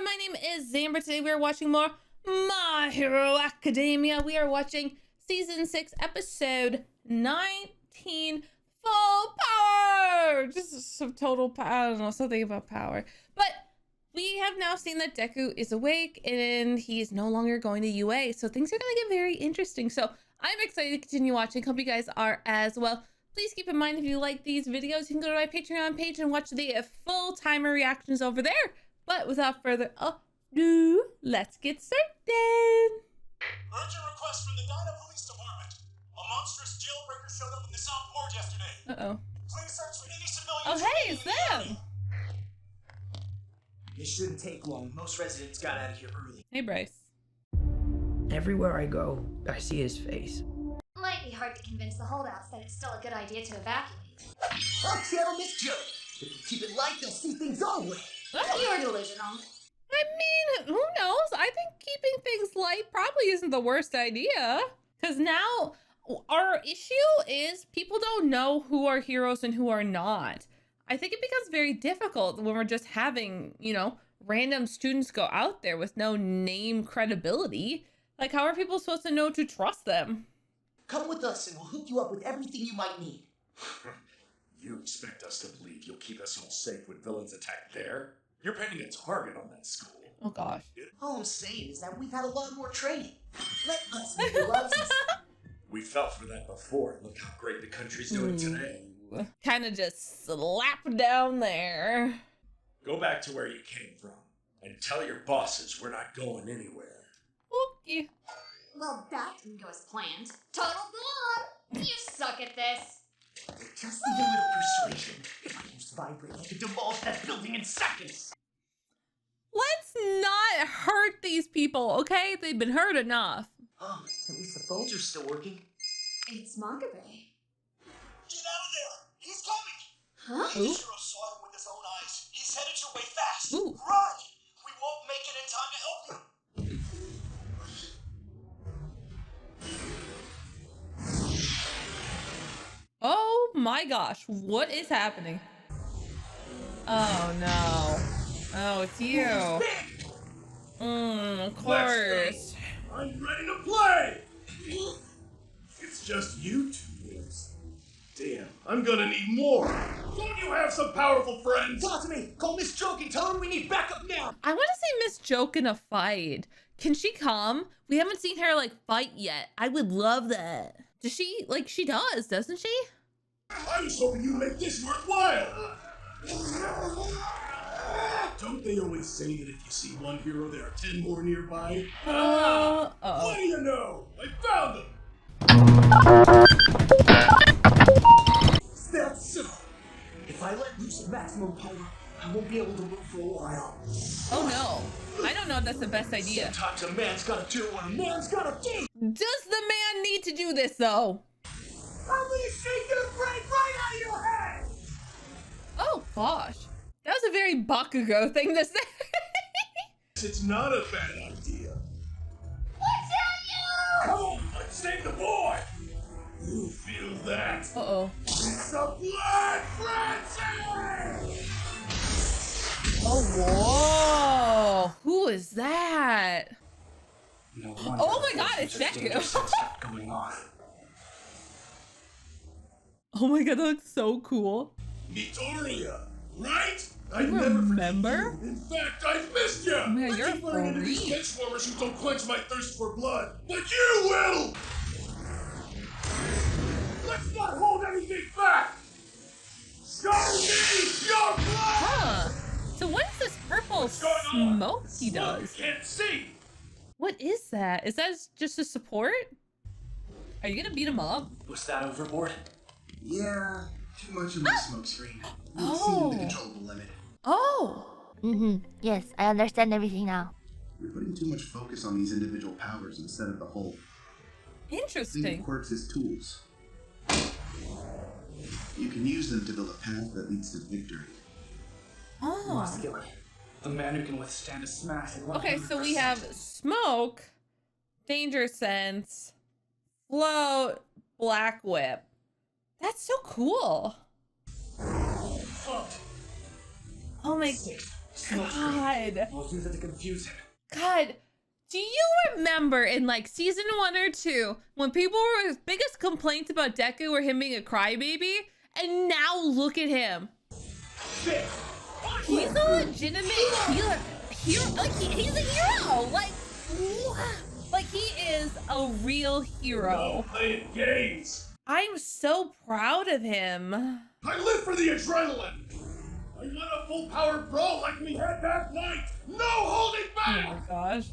my name is Zamber. Today we are watching more My Hero Academia. We are watching Season 6, Episode 19, Full Power! Just some total power, I don't know, something about power. But we have now seen that Deku is awake and he is no longer going to UA. So things are going to get very interesting. So I'm excited to continue watching. Hope you guys are as well. Please keep in mind, if you like these videos, you can go to my Patreon page and watch the full timer reactions over there. But without further ado, let's get started. Urgent request from the Dyna Police Department. A monstrous jailbreaker showed up in the South Port yesterday. Uh-oh. Please search for any civilians. Oh, hey, it's them. It shouldn't take long. Most residents got out of here early. Hey, Bryce. Everywhere I go, I see his face. Might be hard to convince the holdouts that it's still a good idea to evacuate. I'll channel this joke. If we keep it light, they'll see things our way. You're delusional. I mean, who knows? I think keeping things light probably isn't the worst idea. Because now our issue is people don't know who are heroes and who are not. I think it becomes very difficult when we're just having, you know, random students go out there with no name credibility. Like, how are people supposed to know to trust them? Come with us and we'll hook you up with everything you might need. You expect us to believe you'll keep us all safe when villains attack there? You're painting a target on that school. Oh, gosh. All I'm saying is that we've had a lot more training. Let us make the lives. We fell for that before. Look how great the country's doing today. Kind of just slap down there. Go back to where you came from and tell your bosses we're not going anywhere. Okay. Well, that didn't go as planned. Total bomb! You suck at this. Just a little persuasion. If I used Vibrate, I could demolish that building in seconds. Let's not hurt these people, okay? They've been hurt enough. Oh, at least the phones are still working. It's Makabe. Get out of there! He's coming! Huh? Hero saw him with his own eyes. He's headed your way fast. Ooh. Run! We won't make it in time to help you. Oh my gosh, what is happening? Oh no. Oh, it's you. Of course. I'm ready to play! It's just you two, Ruiz. Damn, I'm gonna need more. Don't you have some powerful friends? Talk to me. Call Miss Joke and tell her we need backup now. I want to see Miss Joke in a fight. Can she come? We haven't seen her like fight yet. I would love that. Does she, like, she does, doesn't she? I was hoping you'd make this worthwhile. Don't they always say that if you see one hero, there are 10 more nearby? What do you know? I found them! That's so. If I let loose maximum power, I won't be able to move for a while. Oh no. I don't know if that's the best idea. Sometimes a man's gotta do what a man's gotta do. Does the man need to do this though? I'm gonna shake your brain right out of your head! Oh gosh. That was a very Bakugo thing to say. It's not a bad idea. What's on you? Come on, let's save the boy! You feel that? Uh-oh. It's a blood frenzy! Oh, whoa. Who is that? No Oh my god, it's Deku. Going on. Oh my god, that looks so cool. Mitoria, right? I've You never remember? forgiven you. In fact, I've missed you. Man, I you're keep running into these freak. benchwarmers who don't quench my thirst for blood, but you will. Let's not hold anything back. Show me your blood. Huh. So what is this purple What's going on? smoke he Smoke does? Can't see. What is that? Is that just a support? Are you gonna beat him up? Was that overboard? Yeah, too much of the smoke screen. Oh. Exceeded the controllable limit. Oh. Yes, I understand everything now. You're putting too much focus on these individual powers instead of the whole. Think Interesting. of Quirks as tools. You can use them to build a path that leads to victory. Oh. Muscular. The man who can withstand a smash. Okay, so we have smoke, danger sense, float, black whip. That's so cool. Oh my. 6, God. I'll use it to confuse him. God. Do you remember in like season 1 or 2 when people were his biggest complaints about Deku were him being a crybaby? And now look at him. He's a legitimate healer. He's a hero. Like he is a real hero. No playing games. I'm so proud of him. I live for the adrenaline. I want a full power bro like we had that night. No holding Oh my back. gosh.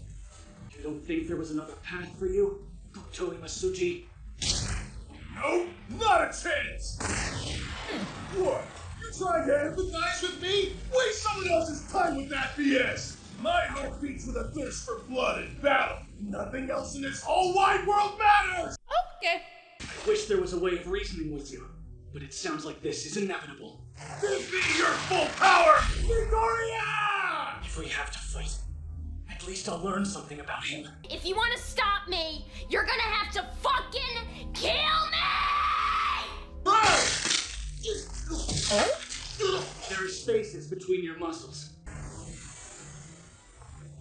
You don't think there was another path for you? Totally Masuji. Nope, not a chance. What? You trying to empathize with me? Waste someone else's time with that BS. My heart beats with a thirst for blood and battle. Nothing else in this whole wide world matters. Okay. I wish there was a way of reasoning with you, but it sounds like this is inevitable. Give me your full power, Midoriya! If we have to fight, at least I'll learn something about him. If you want to stop me, you're gonna have to fucking kill me! There are spaces between your muscles.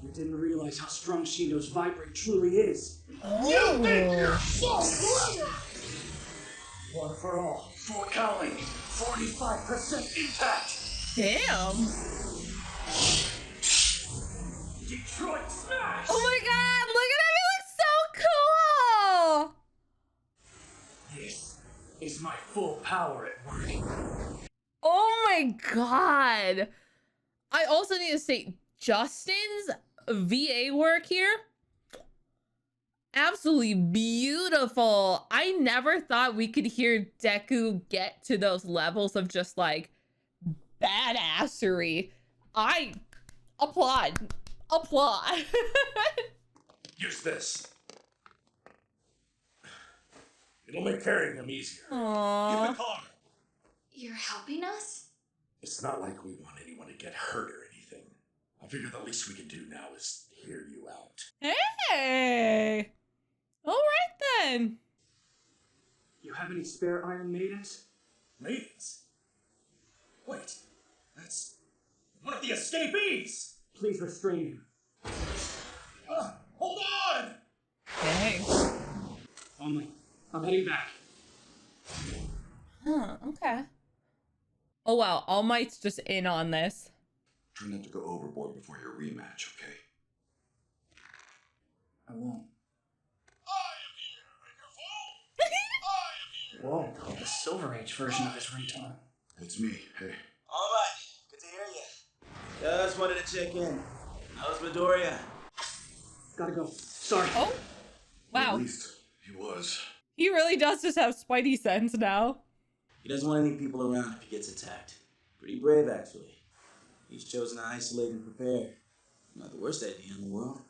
You didn't realize how strong Shino's vibrate truly is. You think you're so clever! One for all, full cowling, 45% impact. Damn. Detroit smash! Oh my god, look at him, he looks so cool! This is my full power at work. Oh my god. I also need to say, Justin's VA work here, absolutely beautiful. I never thought we could hear Deku get to those levels of just like badassery. I applaud. Use this. It'll make carrying him easier. Aww. Get the car. You're helping us? It's not like we want anyone to get hurt or anything. I figure the least we can do now is hear you out. Hey. All right then. You have any spare Iron Maidens? Maidens? Wait, that's one of the escapees! Please restrain him. Hold on! Dang. Only, I'm heading back. Huh, okay. Oh wow, All Might's just in on this. Try not to go overboard before your rematch, okay? I won't. I am here, and your phone! I am here! Whoa, the Silver Age version of his ringtone. It's me. Hey. All right, good to hear you. Just wanted to check in. How's Midoriya? Gotta go. Sorry. Oh, wow. At least he was. He really does just have Spidey sense now. He doesn't want any people around if he gets attacked. Pretty brave, actually. He's chosen to isolate and prepare. Not the worst idea in the world.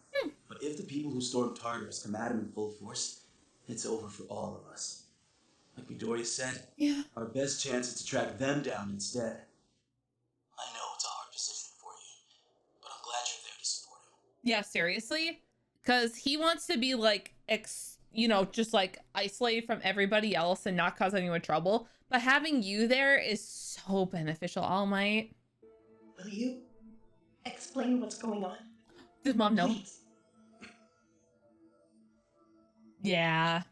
But if the people who stormed Tartarus come at him in full force, it's over for all of us. Like Midoriya said, Yeah. our best chance is to track them down instead. I know it's a hard position for you, but I'm glad you're there to support him. Yeah, seriously? Because he wants to be like, just like isolated from everybody else and not cause anyone trouble. But having you there is so beneficial, All Might. Will you explain what's going on? Does Mom know? Please. Yeah.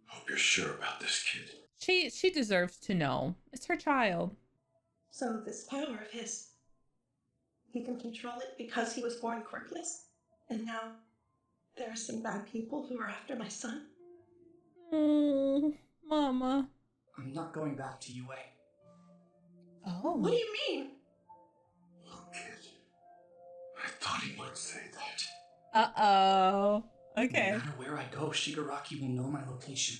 Hope you're sure about this, kid. She deserves to know. It's her child. So this power of his, he can control it because he was born quirkless? And now there are some bad people who are after my son? Oh, Mama. I'm not going back to UA. Oh. What do you mean? Oh, kid. I thought he might say that. Uh-oh. Okay. No matter where I go, Shigaraki will know my location.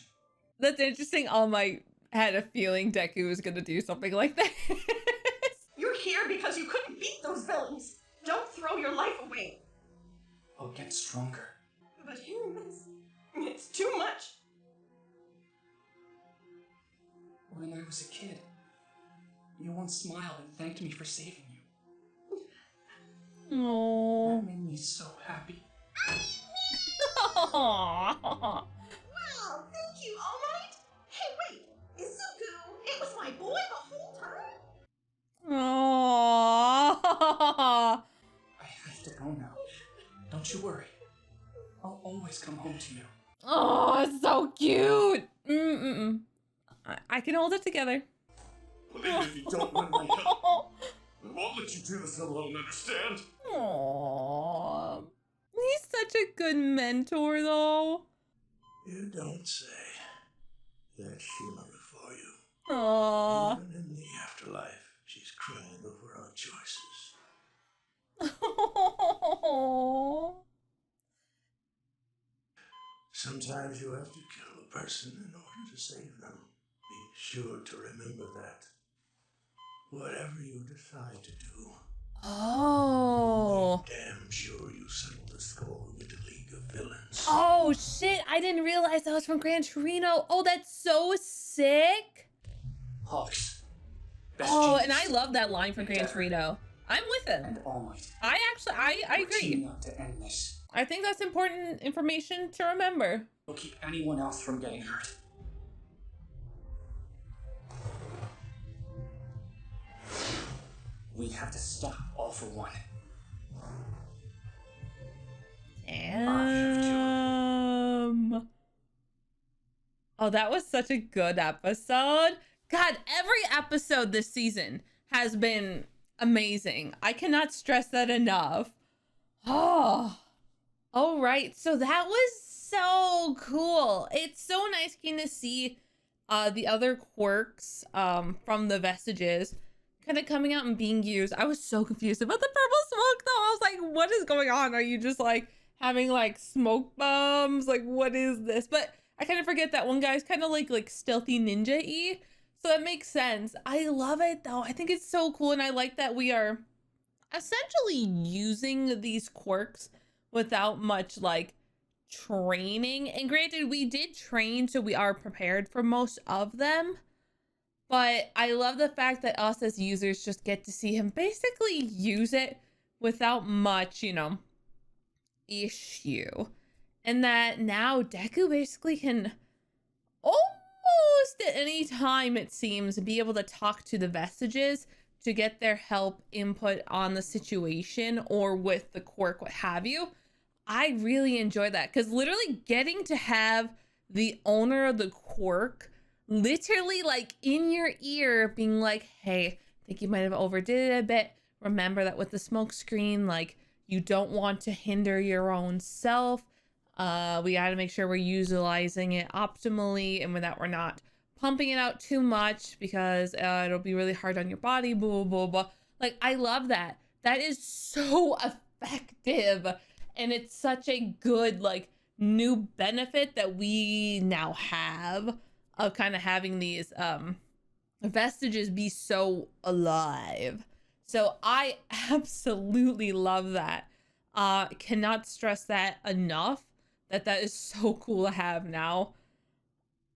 That's interesting. All Might had a feeling Deku was gonna do something like that. You're here because you couldn't beat those villains. Don't throw your life away. I'll get stronger. But hearing this, it's too much. When I was a kid, you once smiled and thanked me for saving you. Oh. That made me so happy. Wow, thank you, All Might. Hey, wait, Izuku, it was my boy the whole time? go now. Don't you worry. I'll always come home to you. Oh, it's so cute. I can hold it together. But even if you don't want my help, I won't let you do this alone, understand? Aww. He's such a good mentor, though. You don't say. That's Sheila for you. Aww. Even in the afterlife, she's crying over our choices. Sometimes you have to kill a person in order to save them. Be sure to remember that. Whatever you decide to do, Oh. damn sure you settle the score with the League of Villains. Oh, shit. I didn't realize that was from Gran Torino. Oh, that's so sick. Hawks. Oh, and I love that line from Gran Torino. I'm with him. And All Might. I agree. Teaming up to end this. I think that's important information to remember. We'll keep anyone else from getting hurt. We have to stop All for One. Damn. Oh, that was such a good episode. God, every episode this season has been amazing. I cannot stress that enough. Oh, all right. So that was so cool. It's so nice getting to see the other quirks from the vestiges kind of coming out and being used. I was so confused about the purple smoke though. I was like, what is going on? Are you just like having like smoke bombs? Like, what is this? But I kind of forget that one guy's kind of like stealthy ninja-y. So it makes sense. I love it though. I think it's so cool. And I like that we are essentially using these quirks without much like training. And granted, we did train, so we are prepared for most of them. But I love the fact that us as users just get to see him basically use it without much, you know, issue. And that now Deku basically can almost at any time, it seems, be able to talk to the vestiges to get their help, input on the situation or with the quirk, what have you. I really enjoy that because literally getting to have the owner of the quirk literally like in your ear being like, hey, I think you might have overdid it a bit. Remember that with the smoke screen, like you don't want to hinder your own self. We got to make sure we're utilizing it optimally and that we're not pumping it out too much because it'll be really hard on your body, blah, blah, blah. Like, I love that. That is so effective. And it's such a good, like, new benefit that we now have of kind of having these vestiges be so alive. So I absolutely love that. Cannot stress that enough, that is so cool to have now.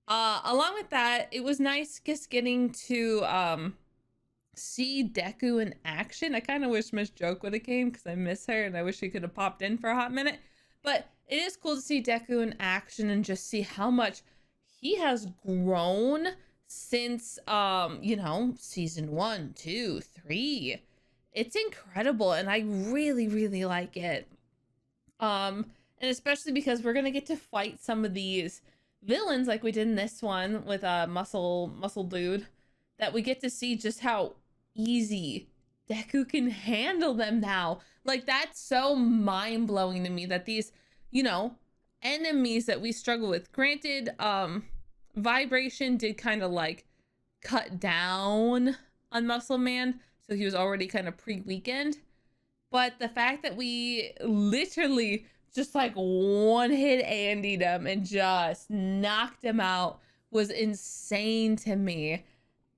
Along with that, it was nice just getting to see Deku in action. I kind of wish Miss Joke would have came because I miss her and I wish she could have popped in for a hot minute. But it is cool to see Deku in action and just see how much he has grown since, you know, season 1, 2, 3. It's incredible and I really, really like it. And especially because we're going to get to fight some of these villains like we did in this one with muscle dude, that we get to see just how easy Deku can handle them now. Like, that's so mind-blowing to me that these, you know, enemies that we struggle with, granted, Vibration did kind of like cut down on Muscle Man, so he was already kind of pre-weakened, but the fact that we literally just like one-hit Andy'd him and just knocked him out was insane to me.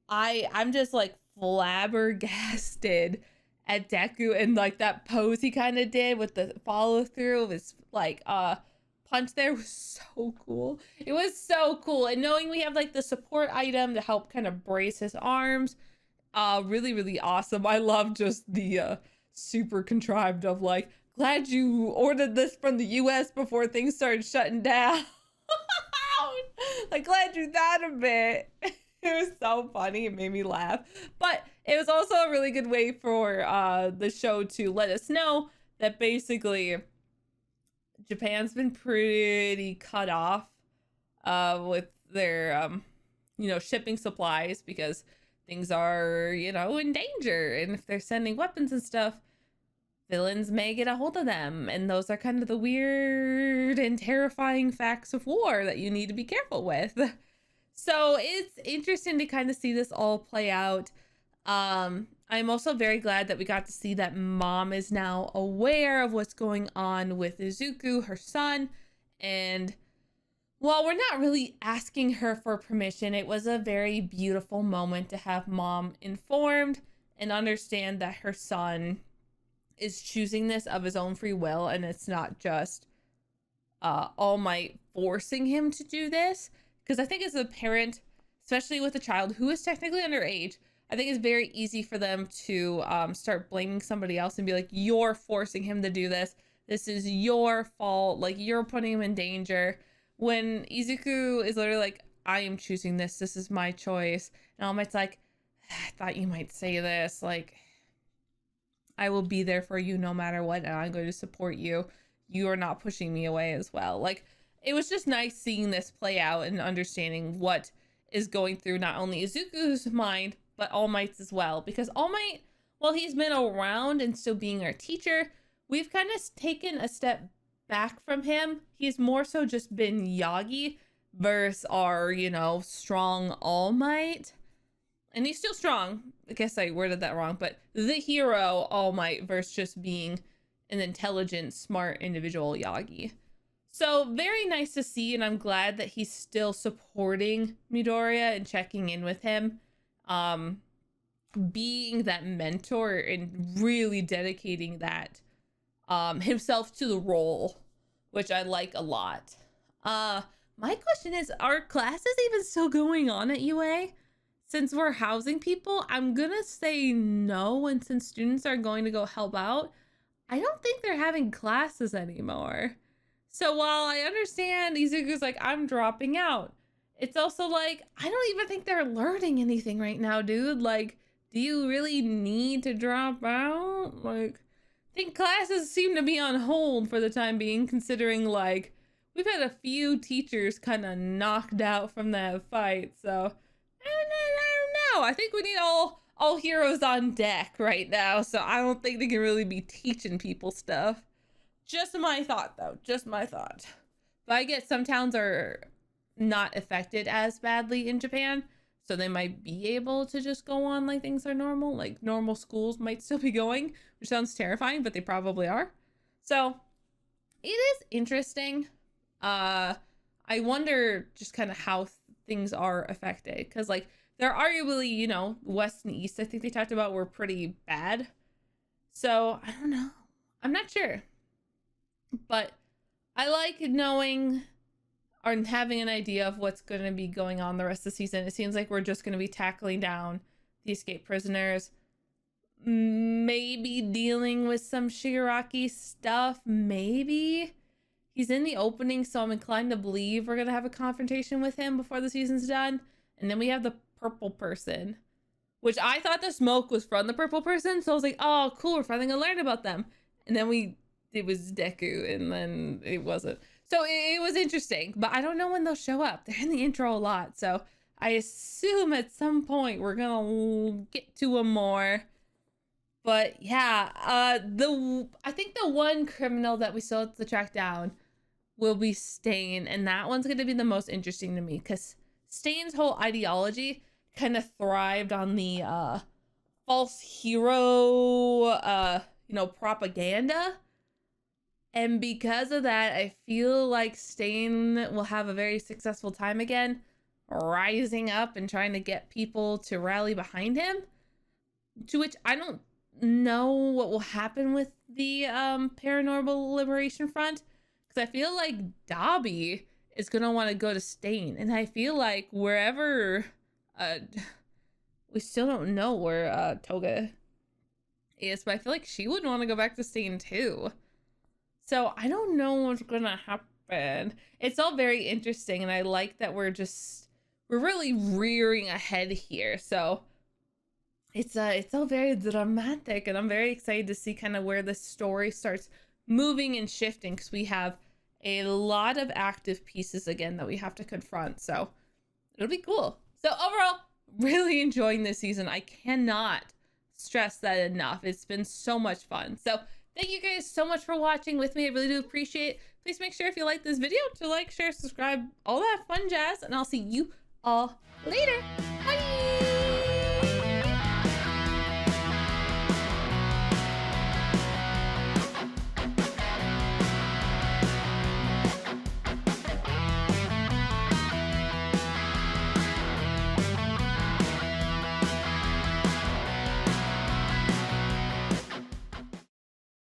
I'm just like flabbergasted at Deku and like that pose he kind of did with the follow through of his like punch there was so cool. It was so cool. And knowing we have like the support item to help kind of brace his arms, really, really awesome. I love just the super contrived of like, glad you ordered this from the US before things started shutting down. Like, glad you thought of it. It was so funny. It made me laugh. But it was also a really good way for the show to let us know that basically Japan's been pretty cut off with their shipping supplies because things are, in danger. And if they're sending weapons and stuff, villains may get a hold of them. And those are kind of the weird and terrifying facts of war that you need to be careful with. So it's interesting to kind of see this all play out. I'm also very glad that we got to see that Mom is now aware of what's going on with Izuku, her son. And while we're not really asking her for permission, it was a very beautiful moment to have Mom informed and understand that her son is choosing this of his own free will, and it's not just All Might forcing him to do this. Because I think as a parent, especially with a child who is technically underage, I think it's very easy for them to start blaming somebody else and be like, you're forcing him to do this. This is your fault. Like, you're putting him in danger. When Izuku is literally like, I am choosing this. This is my choice. And All Might's like, I thought you might say this. Like, I will be there for you no matter what. And I'm going to support you. You are not pushing me away as well. Like, it was just nice seeing this play out and understanding what is going through not only Izuku's mind, but All Might's as well. Because All Might, while he's been around and still being our teacher, we've kind of taken a step back from him. He's more so just been Yagi versus our, strong All Might. And he's still strong. I guess I worded that wrong, but the hero All Might versus just being an intelligent, smart individual Yagi. So very nice to see, and I'm glad that he's still supporting Midoriya and checking in with him. Being that mentor and really dedicating that himself to the role, which I like a lot. My question is, are classes even still going on at UA? Since we're housing people, I'm gonna say no, and since students are going to go help out, I don't think they're having classes anymore. So while I understand Izuku's like, I'm dropping out, it's also like, I don't even think they're learning anything right now, dude. Like, do you really need to drop out? Like, I think classes seem to be on hold for the time being, considering, like, we've had a few teachers kind of knocked out from that fight. So, I don't know. I think we need all heroes on deck right now. So I don't think they can really be teaching people stuff. Just my thought, though. Just my thought. But I guess some towns are not affected as badly in Japan, so they might be able to just go on like things are normal. Like, normal schools might still be going, which sounds terrifying, but they probably are. So it is interesting. I wonder just kind of how things are affected, because like they're arguably, West and East, I think they talked about, were pretty bad. So I don't know. I'm not sure. But I like knowing or having an idea of what's going to be going on the rest of the season. It seems like we're just going to be tackling down the escaped prisoners. Maybe dealing with some Shigaraki stuff. Maybe. He's in the opening, so I'm inclined to believe we're going to have a confrontation with him before the season's done. And then we have the purple person, which I thought the smoke was from the purple person. So I was like, oh, cool. We're finally going to learn about them. And then it was Deku, and then it wasn't. So it was interesting, but I don't know when they'll show up. They're in the intro a lot, so I assume at some point we're gonna get to them more. But yeah, I think the one criminal that we still have to track down will be Stain, and that one's gonna be the most interesting to me, because Stain's whole ideology kind of thrived on the false hero, propaganda. And because of that, I feel like Stain will have a very successful time again, rising up and trying to get people to rally behind him. To which I don't know what will happen with the Paranormal Liberation Front, because I feel like Dobby is going to want to go to Stain. And I feel like wherever, we still don't know where Toga is, but I feel like she would want to go back to Stain too. So I don't know what's gonna happen. It's all very interesting, and I like that we're really rearing ahead here. So it's all very dramatic, and I'm very excited to see kind of where the story starts moving and shifting, because we have a lot of active pieces again that we have to confront. So it'll be cool. So overall, really enjoying this season. I cannot stress that enough. It's been so much fun. So thank you guys so much for watching with me. I really do appreciate it. Please make sure if you like this video to like, share, subscribe, all that fun jazz, and I'll see you all later.